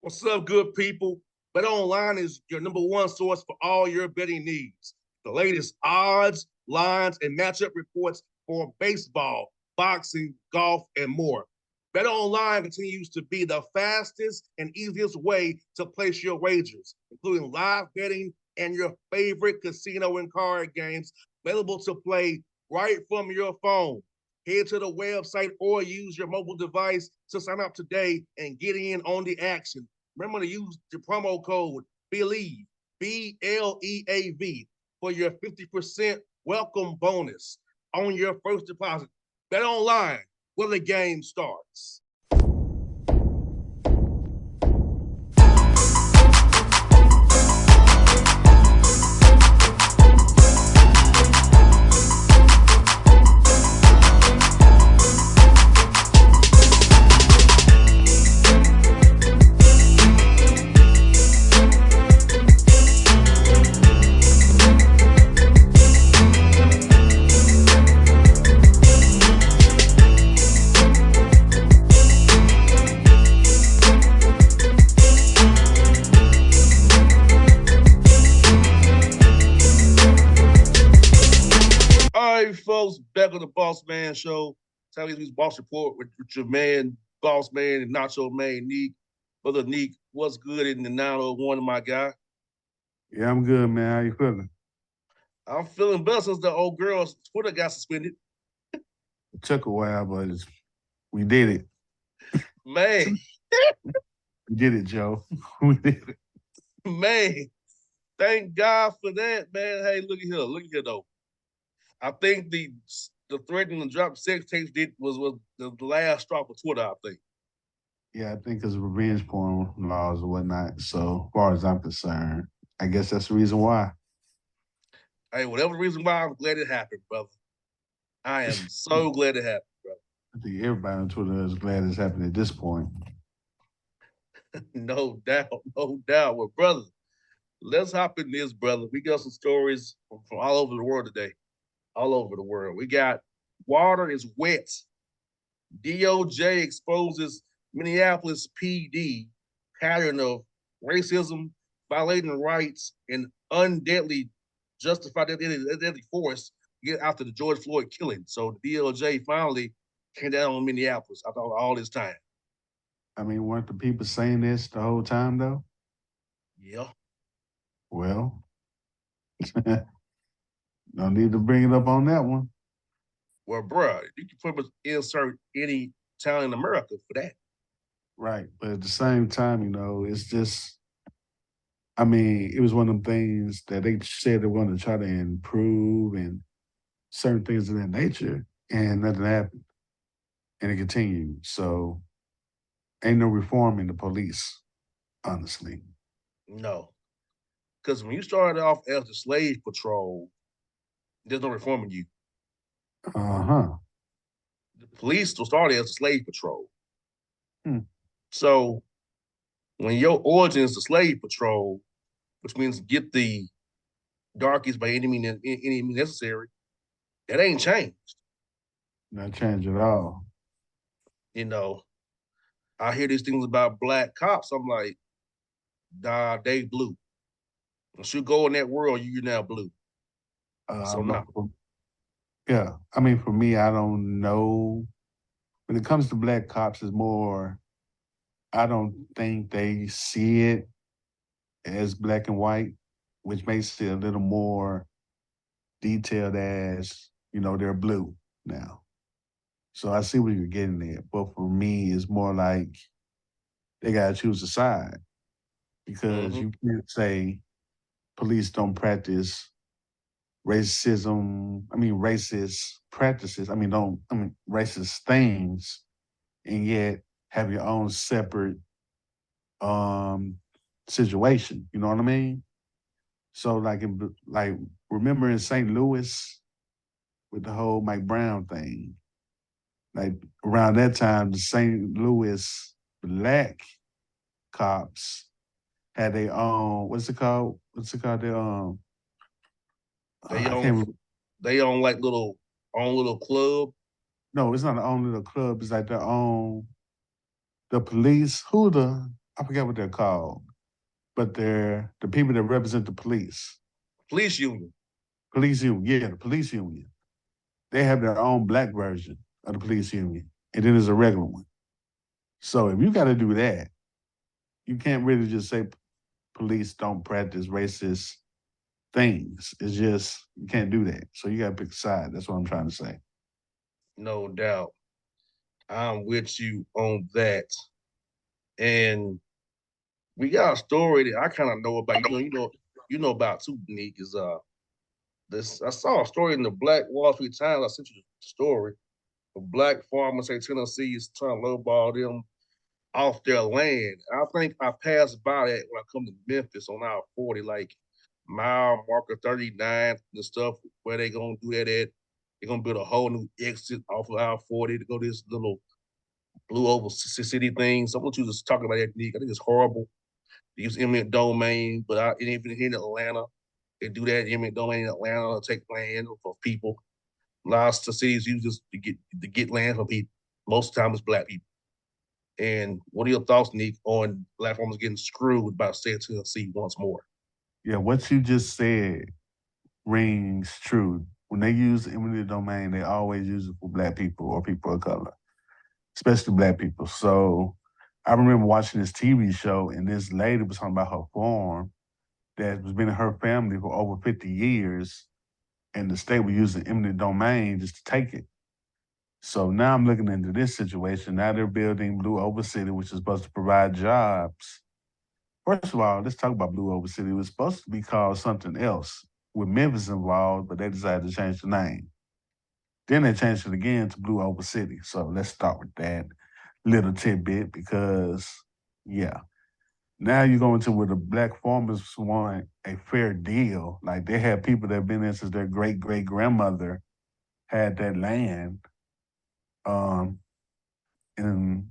What's up, good people? Bet Online is your number one source for all your betting needs. The latest odds, lines, and matchup reports for baseball, boxing, golf, and more. Bet Online continues to be the fastest and easiest way to place your wagers, including live betting and your favorite casino and card games available to play right from your phone. Head to the website or use your mobile device to sign up today and get in on the action. Remember to use the promo code BELIEVE, BLEAV, for your 50% welcome bonus on your first deposit. Bet online where the game starts. All right, folks, back on the Bossman Show. Time these Boss Report with your man, Boss Man, and Nacho Man, Neek. Brother Neek, what's good in the 901, my guy? Yeah, I'm good, man. How you feeling? I'm feeling better since the old girl's Twitter got suspended. It took a while, but we did it. Man, We did it, Joe. We did it. man, thank God for that, man. Hey, look at here, though. I think the threatening to drop sex tapes was the last straw for Twitter, I think. Yeah, I think it's revenge porn laws or whatnot. So, as far as I'm concerned, I guess that's the reason why. Hey, whatever the reason why, I'm glad it happened, brother. I am so glad it happened, brother. I think everybody on Twitter is glad it's happened at this point. No doubt, no doubt. Well, brother, let's hop in this, brother. We got some stories from all over the world today. All over the world. We got water is wet. DOJ exposes Minneapolis PD pattern of racism, violating rights, and undeadly justified deadly force to get after the George Floyd killing. So the DOJ finally came down on Minneapolis after all this time. I mean, weren't the people saying this the whole time, though? Yeah. Well, no need to bring it up on that one. Well, bruh, you can pretty much insert any town in America for that. Right. But at the same time, it's just, I mean, it was one of them things that they said they wanted to try to improve and certain things of that nature, and nothing happened. And it continued. So ain't no reform in the police, honestly. No. Because when you started off as the slave patrol, there's no reforming you. Uh-huh. The police will start as the slave patrol. Hmm. So when your origin is the slave patrol, which means get the darkies by any means necessary, that ain't changed. Not change at all. You know, I hear these things about black cops. I'm like, nah, they blue. Once you go in that world, you're now blue. So But no. yeah, I mean, for me, I don't know. When it comes to black cops, it's more, I don't think they see it as black and white, which makes it a little more detailed as, they're blue now. So I see what you're getting at. But for me, it's more like they got to choose a side because Mm-hmm. you can't say police don't practice racism, racist practices, racist things, and yet have your own separate um situation. You know what I mean? So like remember in St. Louis with the whole Mike Brown thing, like around that time, the St. Louis black cops had their own, what's it called? What's it called? Their They I own can't. they own like little club. No, it's not their own little club. It's like their own. The police. Who the? I forget what they're called, but they're the people that represent the police. Police union. Police union, yeah, the police union. They have their own black version of the police union, and then there's a regular one. So if you got to do that, you can't really just say police don't practice racist things. It's just you can't do that. So you got to pick a side. That's what I'm trying to say. No doubt. I'm with you on that. And we got a story that I kind of know about. You know about too, Nick, is this I saw a story in the Black Wall Street Times. I sent you the story. The black farmers say Tennessee is trying to lowball them off their land. I think I passed by that when I come to Memphis on our 40, like mile marker 39 and stuff, where they gonna do that at. They're gonna build a whole new exit off of our 40 to go to this little blue oval city thing. So I want you to just talk about that, Nick. I think it's horrible. They use eminent domain, but even here in Atlanta, they do that eminent domain in Atlanta to take land for people. Lots of cities use this to get land from people. Most of the time, it's black people. And what are your thoughts, Nick, on black farmers getting screwed by state of Tennessee once more? Yeah, what you just said rings true. When they use eminent domain, they always use it for black people or people of color, especially black people. So I remember watching this TV show, and this lady was talking about her farm that has been in her family for over 50 years, and the state was using eminent domain just to take it. So now I'm looking into this situation. Now they're building Blue Oval City, which is supposed to provide jobs. First of all, let's talk about Blue Oval City. It was supposed to be called something else with Memphis involved, but they decided to change the name. Then they changed it again to Blue Oval City. So let's start with that little tidbit because, yeah. Now you're going to where the black farmers want a fair deal. Like they have people that have been there since their great great grandmother had that land, um, and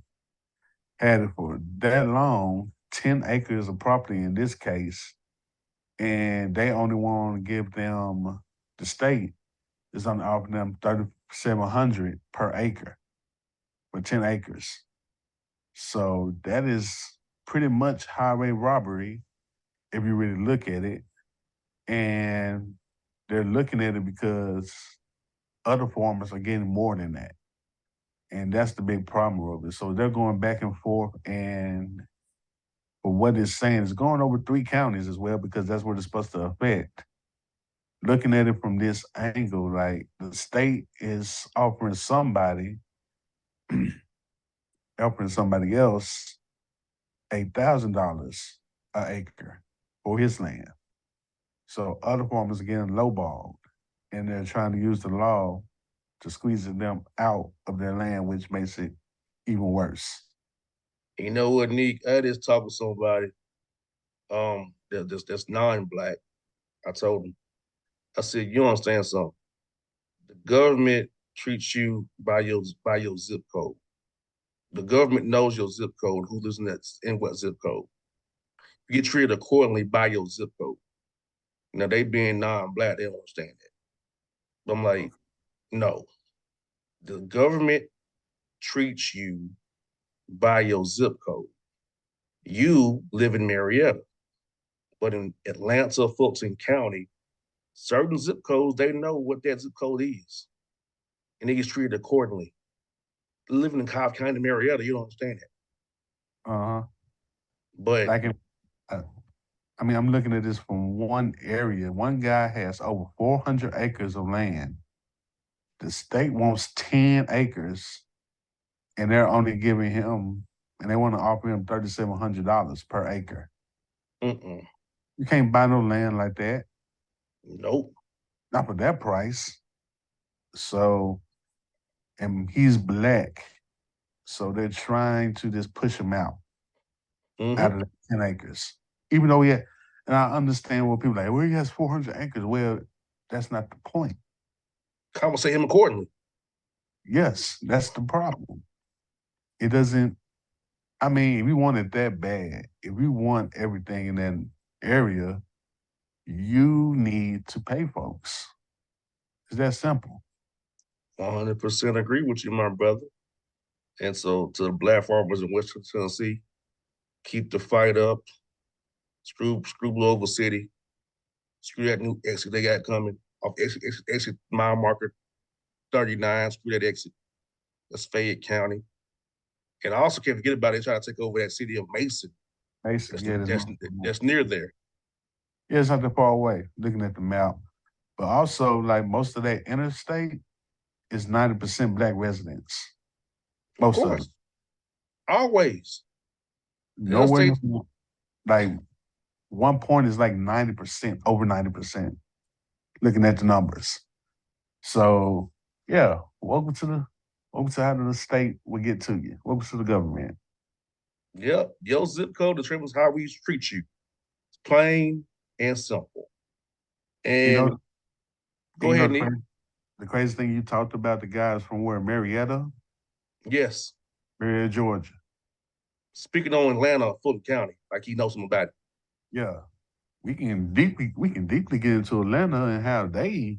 had it for that long, 10 acres of property in this case, and they only want to give them the state is only offering them 3,700 per acre for 10 acres. So that is pretty much highway robbery if you really look at it. And they're looking at it because other farmers are getting more than that. And that's the big problem of it. So they're going back and forth, and for what it's saying, it's going over 3 counties as well because that's what it's supposed to affect. Looking at it from this angle, like the state is offering somebody else $8,000 an acre for his land. So other farmers are getting lowballed, and they're trying to use the law to squeeze them out of their land, which makes it even worse. You know what, Nick? I just talked with somebody that's non-black. I told him, I said, you understand something? The government treats you by your zip code. The government knows your zip code, who lives in what zip code. You get treated accordingly by your zip code. Now they being non-black, they don't understand that. But I'm like, no. The government treats you by your zip code. You live in Marietta, but in Atlanta, Fulton County, certain zip codes, they know what that zip code is. And they get treated accordingly. Living in Cobb County, Marietta, you don't understand that. Uh-huh. But Like, uh, I mean, I'm looking at this from one area. One guy has over 400 acres of land. The state wants 10 acres, and they're only giving him, and they want to offer him $3,700 per acre. mm-mm, You can't buy no land like that, nope. not for that price. So, and he's black, so they're trying to just push him out Mm-hmm. of the 10 acres. Even though he had, and I understand what people are like, well, he has 400 acres. Well, that's not the point. Compensate him accordingly. Yes, that's the problem. It doesn't, I mean, if you want it that bad, if you want everything in that area, you need to pay folks. It's that simple. 100% agree with you, my brother. And so to the black farmers in Western Tennessee, keep the fight up, screw Louisville City, screw that new exit they got coming off exit mile marker 39, screw that exit. That's Fayette County. And I also can't forget about it, trying to take over that city of Mason. Basically, yeah, That's near there. yeah, it's not that far away. Looking at the map, but also like most of that interstate is 90% black residents. Of Most of course. them. Always. Nowhere like one point is like 90%, over 90%. Looking at the numbers. So yeah, welcome to how the state will get to you. Welcome to the government. Yep. Your zip code determines how we treat you. It's plain and simple. You And know, go ahead, Nick. the crazy thing you talked about the guys from where Marietta, Yes. Marietta, Georgia. Speaking on Atlanta, Fulton County, like he knows something about it. Yeah, we can deeply get into Atlanta and how they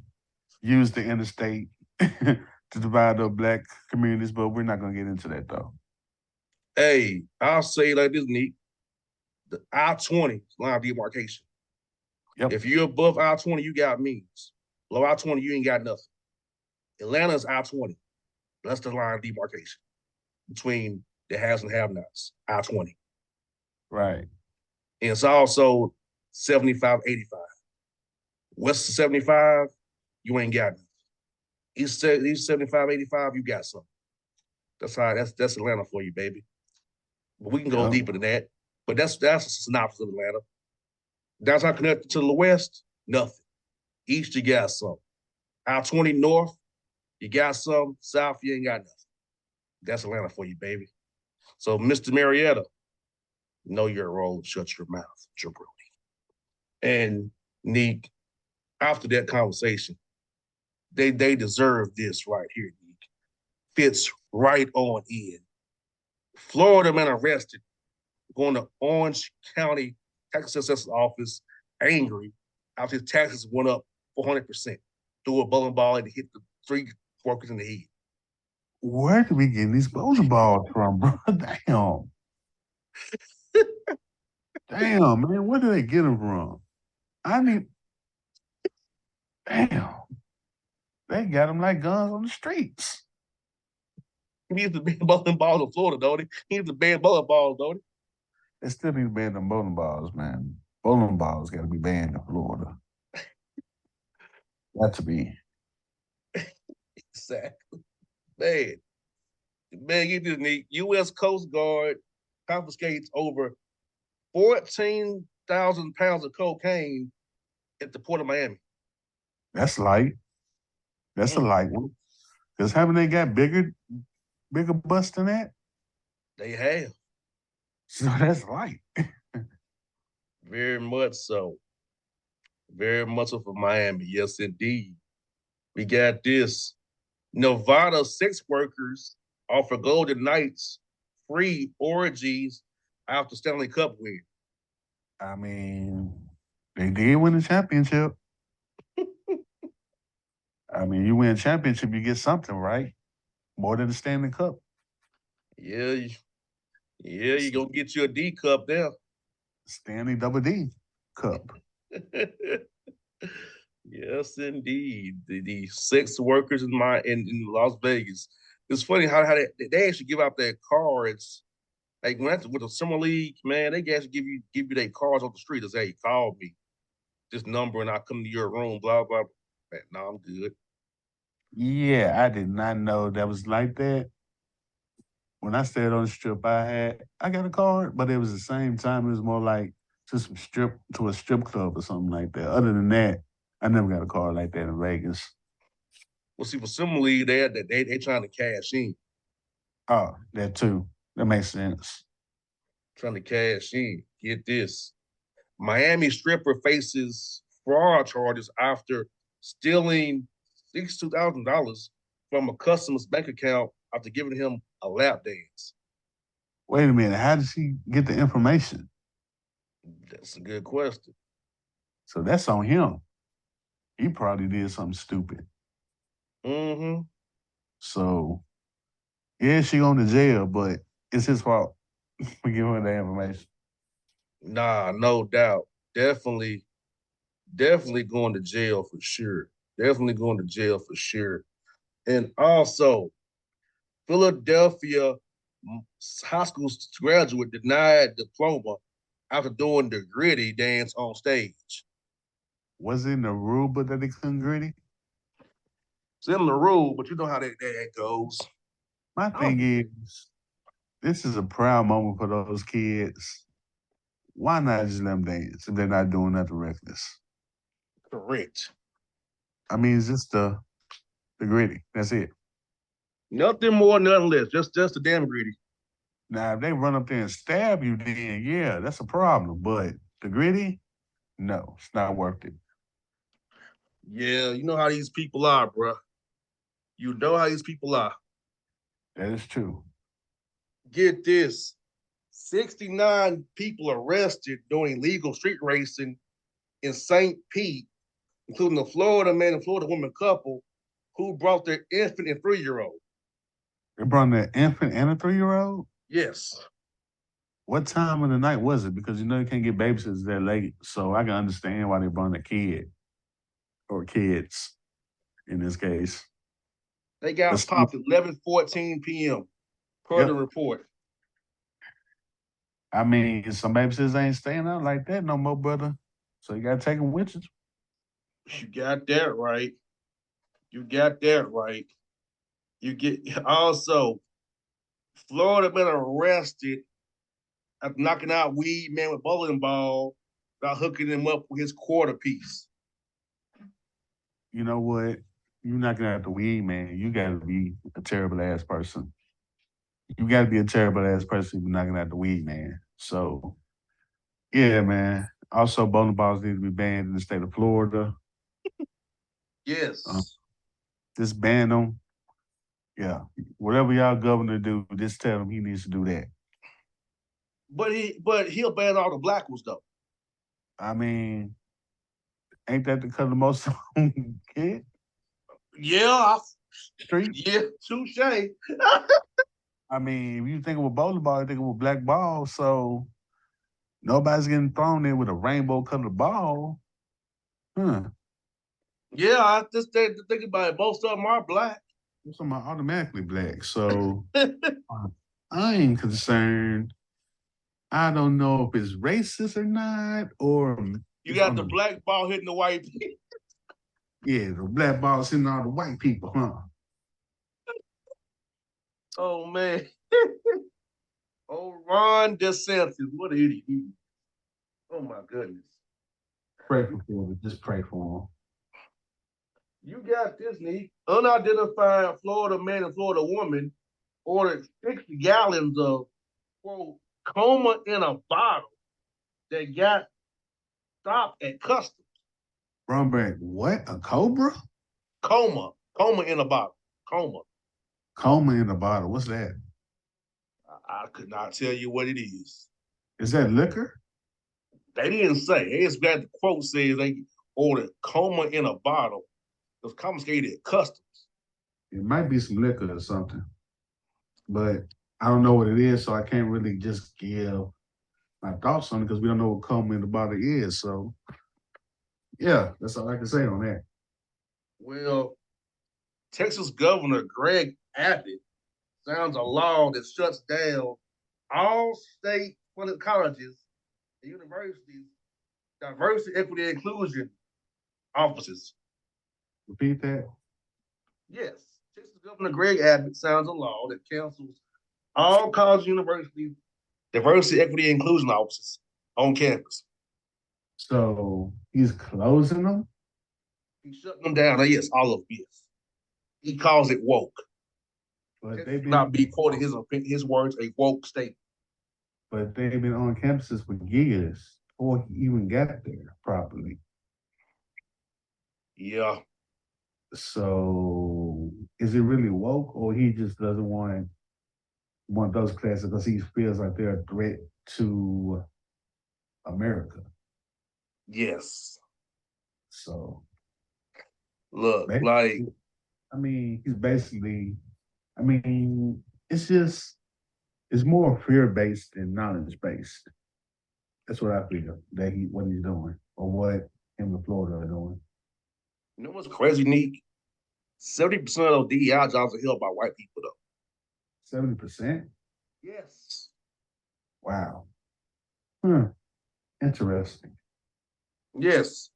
use the interstate to divide up black communities, but we're not gonna get into that though. Hey, I'll say like this, Nick. The I-20 line of demarcation. Yep. If you're above I-20, you got means. Below I-20, you ain't got nothing. Atlanta's I-20. That's the line of demarcation between the haves and have-nots, I-20. Right. And it's also 75-85. West of 75, you ain't got nothing. East 75-85, you got something. That's Atlanta for you, baby. But we can go deeper than that. But that's a synopsis of Atlanta. Downtown connected to the west, nothing. East, you got something. I-20 north, you got some. South, you ain't got nothing. That's Atlanta for you, baby. So, Mr. Marietta, know your role and shut your mouth, jabroni. And Neek, after that conversation, they deserve this right here, Neek. Fits right on in. Florida man arrested, going to Orange County tax assessor's office, angry after his taxes went up 400%. Threw a bowling ball and hit the 3 workers in the head. Where do we get these bowling balls from, bro? Damn. Damn, man. Where do they get them from? Damn. They got them like guns on the streets. He needs to ban bowling balls in Florida, don't he? He needs to ban bowling balls, don't he? They still need to ban them bowling balls, man. Bowling balls got to be banned in Florida. Got to be. Exactly. Man, get this, Nick. U.S. Coast Guard confiscates over 14,000 pounds of cocaine at the port of Miami. That's light. That's a light one. Because haven't they got bigger busts than that? They have. So that's light. Very much so. Very much so for Miami. Yes, indeed. We got this. Nevada sex workers offer Golden Knights free orgies after Stanley Cup win. I mean, they did win the championship. I mean, you win a championship, you get something, right? More than the Stanley Cup. Yeah, you're going to get you a D cup there. Stanley Double D Cup. Yes, indeed. The sex workers in Las Vegas. It's funny how they actually give out their cards. Like when with the summer league, man, they actually give you their cards off the street and say, hey, call me. This number and I'll come to your room, blah, blah, blah. Man, no, I'm good. Yeah, I did not know that was like that. When I stayed on the strip, I got a card, but it was the same time. It was more like to a strip club or something like that. Other than that, I never got a card like that in Vegas. Well, see, for summer league, they trying to cash in. Oh, that too. That makes sense. Trying to cash in. Get this. Miami stripper faces fraud charges after stealing $62,000 from a customer's bank account after giving him a lap dance. Wait a minute. How did she get the information? That's a good question. So that's on him. He probably did something stupid. Mm-hmm. So, yeah, she going to jail, but it's his fault for giving her the information. Nah, no doubt. Definitely, definitely going to jail for sure. Definitely going to jail for sure. And also, Philadelphia high school graduate denied diploma after doing the gritty dance on stage. Was it in the rule book that they couldn't gritty? Similar rule, but you know how that goes. My Oh, thing is, this is a proud moment for those kids. Why not just let them dance if they're not doing nothing reckless? correct. I mean, it's just the gritty. That's it. Nothing more, nothing less. Just the damn gritty. Now, if they run up there and stab you, then yeah, that's a problem. But the gritty, no, it's not worth it. Yeah, you know how these people are, bro. You know how these people are. That is true. Get this: 69 people arrested doing illegal street racing in St. Pete, including a Florida man and Florida woman couple who brought their infant and 3-year-old. They brought an infant and a 3-year-old. Yes. What time of the night was it? Because you know you can't get babysitters that late, so I can understand why they brought a kid or kids in this case. They got Let's, popped at 11:14 p.m. per the yep. report. I mean, some babysitters ain't staying out like that no more, brother. So you gotta take them with you. You got that right. You got that right. You get also Florida been arrested after knocking out weed man with bowling ball by hooking him up with his quarter piece. You know what? You're not gonna have to weed, man. You gotta be a terrible ass person. You gotta be a terrible ass person if you're not gonna have to weed, man. So yeah, man. Also, bowling balls need to be banned in the state of Florida. Um, Yes. just ban them. Yeah, whatever y'all governor do, just tell him he needs to do that. He'll ban all the black ones though. I mean, ain't that the color most kid Yeah, street? yeah, touche. I mean, if you think of a bowling ball, you think of a black ball. So nobody's getting thrown in with a rainbow colored ball. Huh. Yeah, I just think about it. Most of them are black. So I'm automatically black. So I ain't concerned. I don't know if it's racist or not, or You it's got on the the black ball hitting the white. yeah, the black ball sitting all the white people, huh? Oh man. Oh, Ron DeSantis, what an idiot. Oh my goodness. Pray for him. Just pray for him. You got this, Nick. Unidentified Florida man and Florida woman ordered 60 gallons of, quote, coma in a bottle that got stopped at customs. Brumback, what? A cobra? Coma in a bottle. Coma. Coma in a bottle. What's that? I could not tell you what it is. Is that liquor? They didn't say. They just got the quote says they ordered coma in a bottle. It was confiscated at customs. It might be some liquor or something, but I don't know what it is, so I can't really just give my thoughts on it because we don't know what coma in the bottle is. So yeah, that's all I can say on that. Well, Texas Governor Greg Abbott sounds a law that shuts down all state funded colleges and universities diversity, equity, and inclusion offices. Repeat that. Yes, Texas Governor Greg Abbott signs a law that cancels all college universities diversity, equity, and inclusion offices on campus. So he's closing them, He's shutting them down. Now, yes, all of them, yes. He calls it woke. but Texas they've should not been be quoting his words a woke state. but they've been on campuses for years before he even got there properly. Yeah, So is it really woke, or he just doesn't want those classes because he feels like they're a threat to America? yes. So Look, like basically, I mean, he's basically, I mean, it's just it's more fear based than knowledge based. That's what I feel that what he's doing or what him and Florida are doing. You know what's crazy, Neek? 70% of those DEI jobs are held by white people, though. 70%? Yes. Wow. Hmm. Interesting. Yes.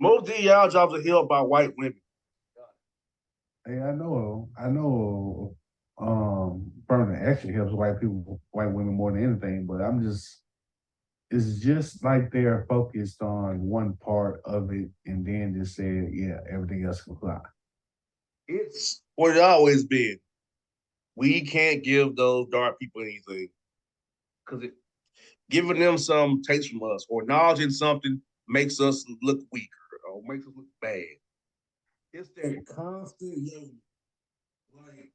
Most DEI jobs are held by white women. Hey, I know firm that actually helps white women more than anything, but it's just like they're focused on one part of it and then just said, yeah, everything else can fly. It's what it always been. We can't give those dark people anything because giving them some takes from us or acknowledging something makes us look weaker or makes us look bad. It's that constant like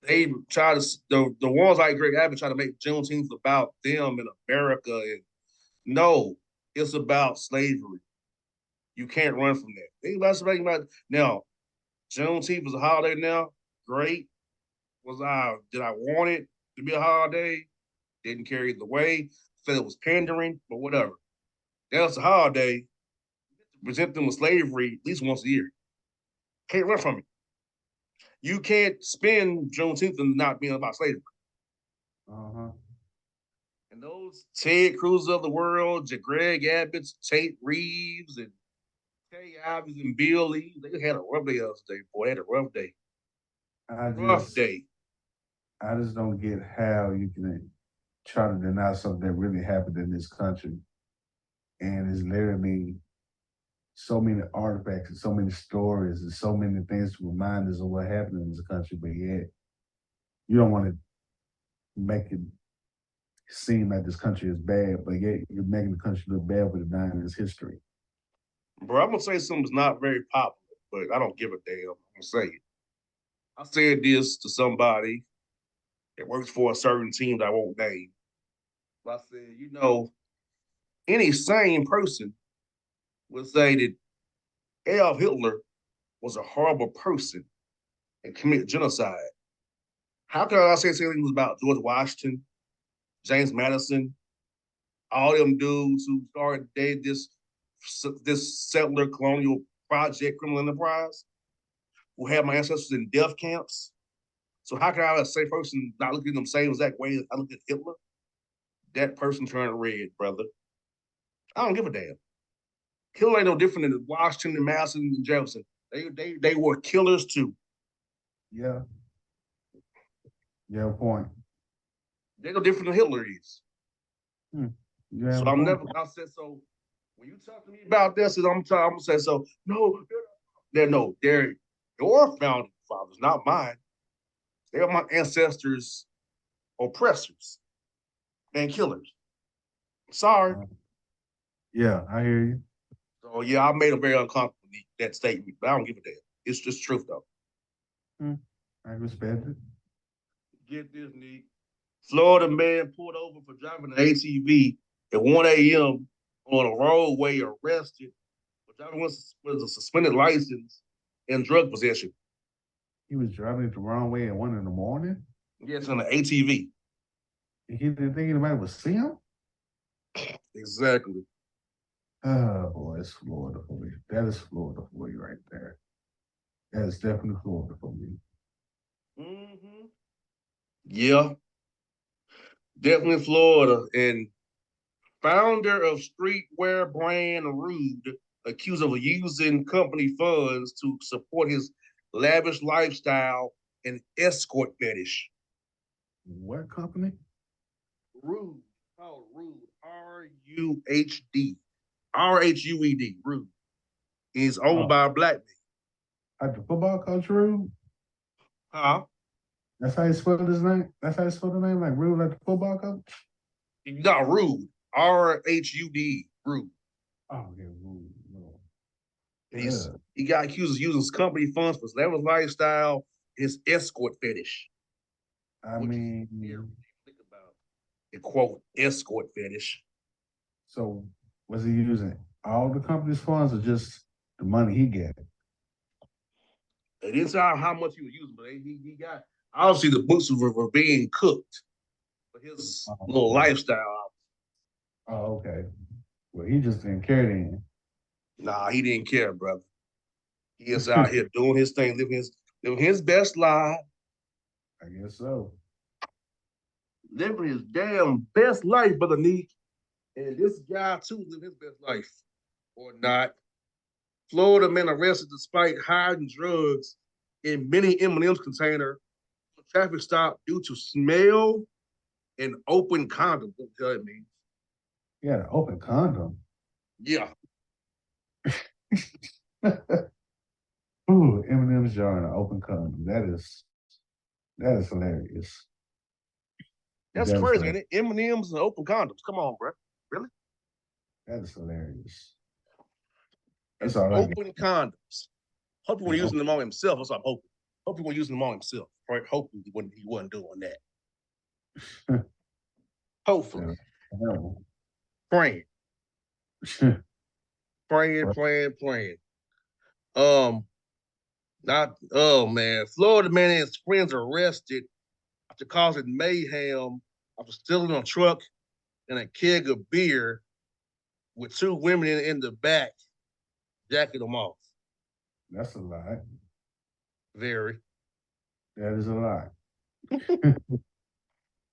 they try to the ones like Greg Abbott try to make Juneteenth about them in America, and no, it's about slavery. You can't run from that. They about now. Juneteenth is a holiday now. Great. Did I want it to be a holiday? Didn't carry the way. Said it was pandering, but whatever. That's a holiday. Present them with slavery at least once a year. Can't run from it. You can't spend Juneteenth and not being about slavery. Uh-huh. And those Ted Cruz of the world, Greg Abbott's, Tate Reeves, and Kay Ives and Bill Lee, they had a rough day yesterday. Boy, they had a rough day. I Rough just day. I just don't get how you can try to deny something that really happened in this country. And it's literally so many artifacts and so many stories and so many things to remind us of what happened in this country, but yet you don't want to make it seem like this country is bad, but yet you're making the country look bad with denying its history. Bro, I'm gonna say something's not very popular, but I don't give a damn. I'm gonna say it. I said this to somebody that works for a certain team that I won't name. I said, any sane person would say that Adolf Hitler was a horrible person and committed genocide. How can I say something was about George Washington, James Madison, all them dudes who started this settler colonial project criminal enterprise, who had my ancestors in death camps? So how can I, a safe person, not look at them same exact way as I look at Hitler? That person turned red, brother. I don't give a damn. Hitler ain't no different than Washington and Madison and Jefferson. They were killers too. Yeah. Yeah, point. They're no different than Hitler is. Hmm. You have So a I'm point. never. I said so. When you talk to me about this, I'm gonna say so. No, they're your founding fathers, not mine. They're my ancestors' oppressors and killers. Sorry. Yeah, I hear you. So yeah, I made a very uncomfortable that statement, but I don't give a damn. It's just truth though. Hmm. I respect it. Get this, Nick. Florida man pulled over for driving an ATV at 1 a.m. on a roadway, arrested for driving with a suspended license and drug possession. He was driving it the wrong way at 1 in the morning. Yes, on an ATV. He didn't think anybody would see him. Exactly. Oh boy, it's Florida for me. That is Florida for you right there. That is definitely Florida for me. Mm-hmm. Yeah, definitely Florida. And founder of streetwear brand Rude, accused of using company funds to support his lavish lifestyle and escort fetish. What company? Rude, called Rude, Ruhd, Rhued, Rude. Is owned Oh, by a black man. like the football coach Rube. Huh? That's how you spell his name. That's how you spell the name, like Rube, like the football coach. Not Rude, Rhud, Rude. Oh yeah, Rube. No. He got accused of using his company funds for his lavish lifestyle, his escort fetish, I which is scary. mean, Think about the quote escort fetish. so was he using all the company's funds or just the money he get? It didn't say how much he was using, but he got obviously the books were being cooked for his Oh, little okay. lifestyle. Oh, okay. Well, he just didn't care then. Nah, he didn't care, brother. He is out here doing his thing, living his best life, I guess so. living his damn best life, brother Neek. And this guy too living his best life, or not. Florida man arrested despite hiding drugs in many M&M's container. Traffic stop due to smell and open condom. Don't tell me. He had an open condom. Yeah, Ooh, Eminem's jar and an open condom. That is hilarious. that's That is crazy, ain't hilarious. it? M&M's and open condoms. Come on, bro. Really? That is hilarious. And That's all I get. open condoms. Hope he wasn't And using them on himself. That's what I'm hoping. Hope he wasn't using them on himself. Right? Hoping he wasn't doing that. Hopefully. Praying. Praying. Um, not oh man. Florida man and his friends arrested after causing mayhem after stealing a truck and a keg of beer with two women in the back, jacking them off. That's a lot. Very. That is a lot.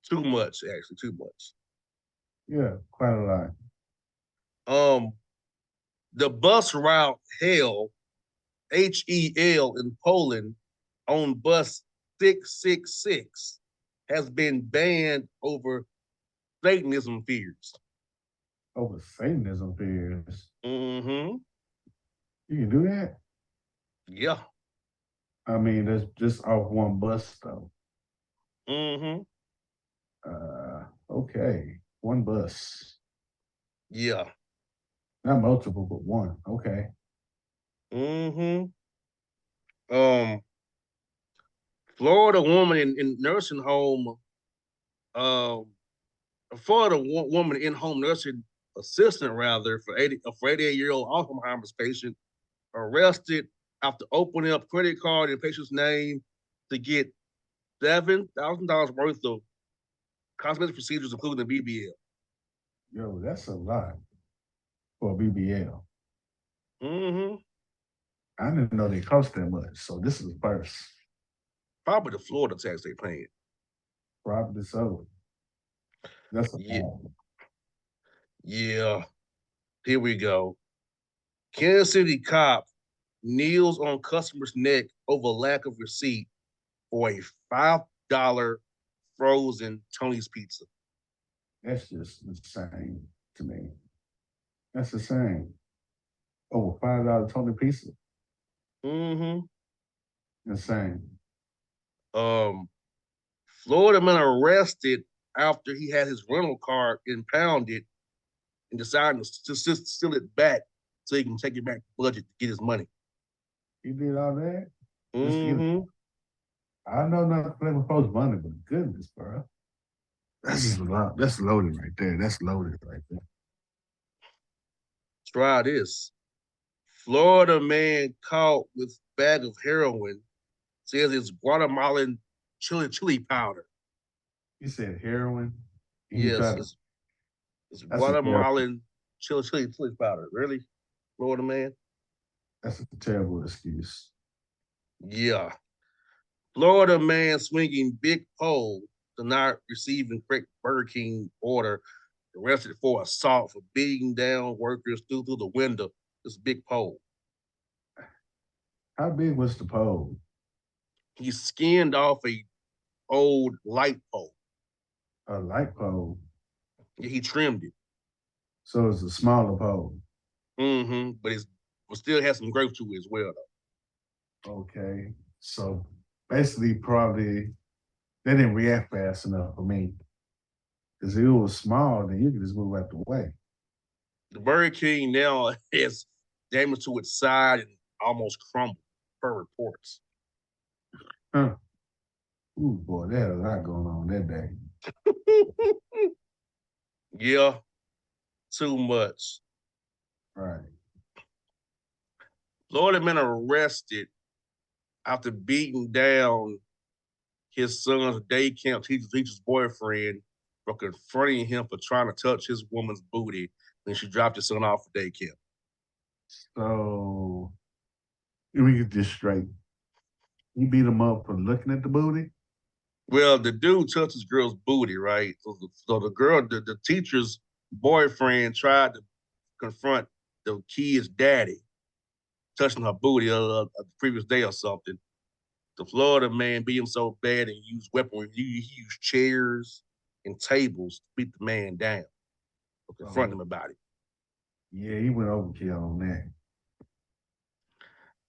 Too much, actually, too much. Yeah, quite a lot. Um, the bus route HEL in Poland on bus 666 has been banned over Satanism fears. Over Satanism fears. Mm-hmm. You can do that? Yeah. I mean, that's just off one bus though. Mm-hmm. Okay. One bus. Yeah. Not multiple, but one. Okay. Mm-hmm. Um, Florida woman in nursing home, um, a Florida woman in home nursing assistant rather for 88-year-old Alzheimer's patient arrested after opening up credit card in patient's name to get $7,000 worth of cosmetic procedures, including the BBL. Yo, that's a lot for a BBL. Mm-hmm. I didn't know they cost that much. So this is first. Probably the Florida tax they paying. Probably so. That's a Yeah, lot. yeah. Here we go. Kansas City cop kneels on customer's neck over lack of receipt for a $5 frozen Tony's pizza. That's just insane to me. That's insane. Over $5 Tony pizza. Mm-hmm. Insane. Um, Florida man arrested after he had his rental car impounded and decided to steal it back so he can take it back to budget to get his money. He did all that just to get. Mm-hmm. I know not to play with folks' money, but goodness, bro, that's just a lot. That's loaded right there. That's loaded right there. Try this. Florida man caught with bag of heroin says it's Guatemalan chili powder. He said heroin. And he Yes, tried to. it's That's a terrible. Guatemalan chili powder. Really, Florida man? That's a terrible excuse. Yeah. Florida man swinging big pole denied receiving correct Burger King order, arrested for assault for beating down workers through the window. This big pole. How big was the pole? He skinned off a old light pole. A light pole. Yeah, he trimmed it. So it's a smaller pole. Mm-hmm. But still has some growth to it as well though. Okay. So basically, probably they didn't react fast enough for me. Because if it was small, then you could just move out the way. The Burger King now has damage to its side and almost crumbled per reports. Huh. Ooh, boy, they had a lot going on that day. Yeah, too much. Right. Florida man arrested after beating down his son's day camp teacher's boyfriend for confronting him for trying to touch his woman's booty when she dropped his son off for daycare. So let me get this straight. He beat him up for looking at the booty? Well, the dude touched his girl's booty, right? So the girl, the teacher's boyfriend tried to confront the kid's daddy touching her booty the previous day or something. The Florida man beat him so bad and used weaponry. He used chairs and tables to beat the man down or confront him about it. Yeah, he went overkill on that.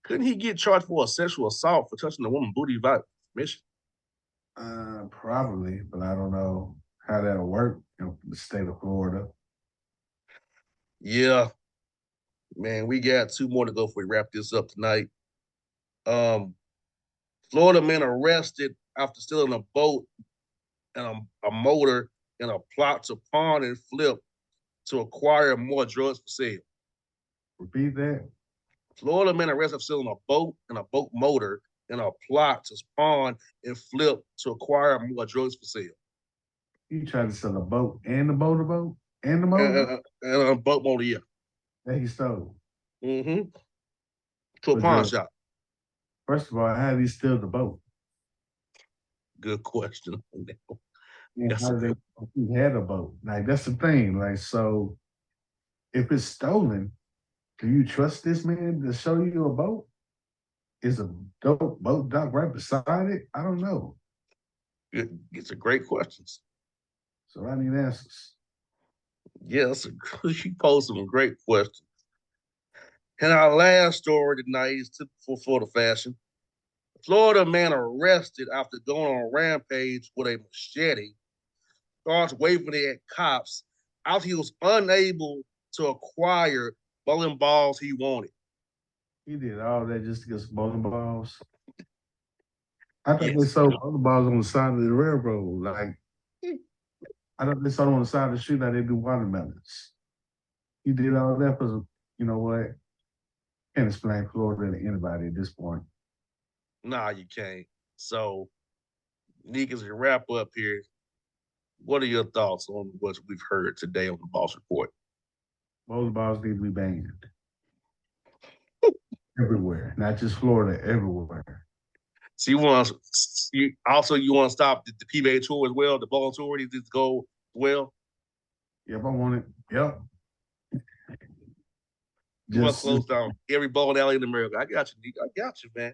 Couldn't he get charged for a sexual assault for touching a woman's booty without permission? Probably, but I don't know how that'll work in the state of Florida. Yeah, man, we got 2 more to go before we wrap this up tonight. Florida man arrested after stealing a boat and a motor in a plot to pawn and flip to acquire more drugs for sale. Repeat that. Florida man arrested after stealing a boat and a boat motor in a plot to pawn and flip to acquire more drugs for sale. He tried to sell a boat and the motorboat and the motor? And a boat motor, yeah. That he stole. Mm-hmm. To a pawn shop. First of all, how did he steal the boat? Good question. And how did he had a boat? Like, that's the thing. Like, so if it's stolen, do you trust this man to show you a boat? Is a dope boat dock right beside it? I don't know. It's a great questions. So I need answers. Yes, you posed some great questions. And our last story tonight is typical for the fashion. Florida man arrested after going on a rampage with a machete, starts waving it at cops after he was unable to acquire bowling balls he wanted. He did all that just to get some bowling balls. I thought they sold bowling balls on the side of the railroad. Like, I thought they sold them on the side of the street like they do watermelons. He did all that for, you know what? Can't explain Florida to anybody at this point. Nah, you can't. So, Nick, as we wrap up here, what are your thoughts on what we've heard today on the Boss Report? Bowling balls need to be banned. Everywhere, not just Florida, everywhere. So you want to stop the PBA tour as well, the bowling tour needs to go well? Yep, I want it. Yep. You want to close down every bowling alley in America. I got you, Nick. I got you, man.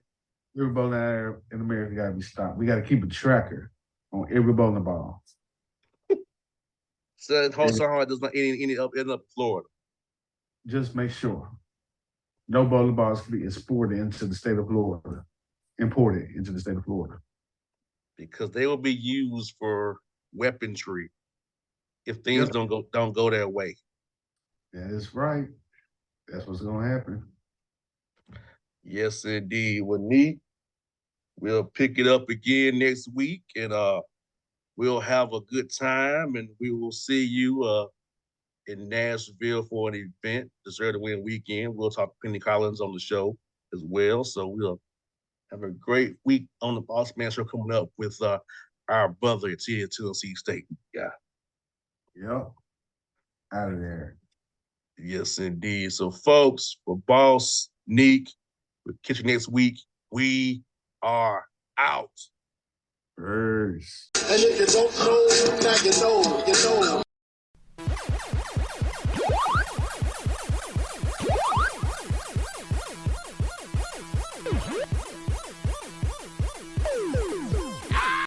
Every bowling alley in America got to be stopped. We got to keep a tracker on every bowling ball. So somehow it does not end up in Florida. Just make sure no bowling balls can be exported into the state of Florida, imported into the state of Florida. Because they will be used for weaponry if things don't go their way. That is right. That's what's gonna happen. Yes, indeed. Well, Neat, we'll pick it up again next week, and we'll have a good time, and we will see you in Nashville for an event, Deserve to Win weekend. We'll talk to Penny Collins on the show as well. So we'll have a great week on the Bossman Show coming up with our brother at Tennessee State. Yeah. Yep. Out of there. Yes, indeed. So, folks, for Boss, Neek, we'll catch you next week. We are out. Peace. And if you don't know, now you know.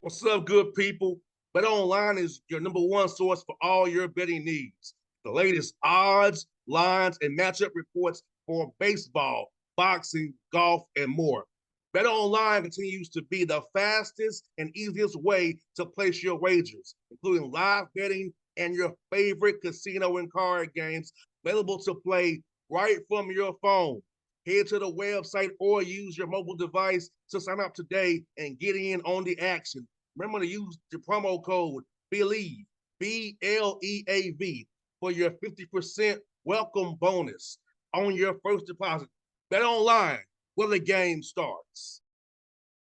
What's up, good people? Bet Online is your #1 source for all your betting needs. The latest odds, lines, and matchup reports for baseball, boxing, golf, and more. Bet Online continues to be the fastest and easiest way to place your wagers, including live betting and your favorite casino and card games available to play right from your phone. Head to the website or use your mobile device to sign up today and get in on the action. Remember to use the promo code BELIEVE, BLEAV, for your 50% welcome bonus on your first deposit. Bet Online, where the game starts.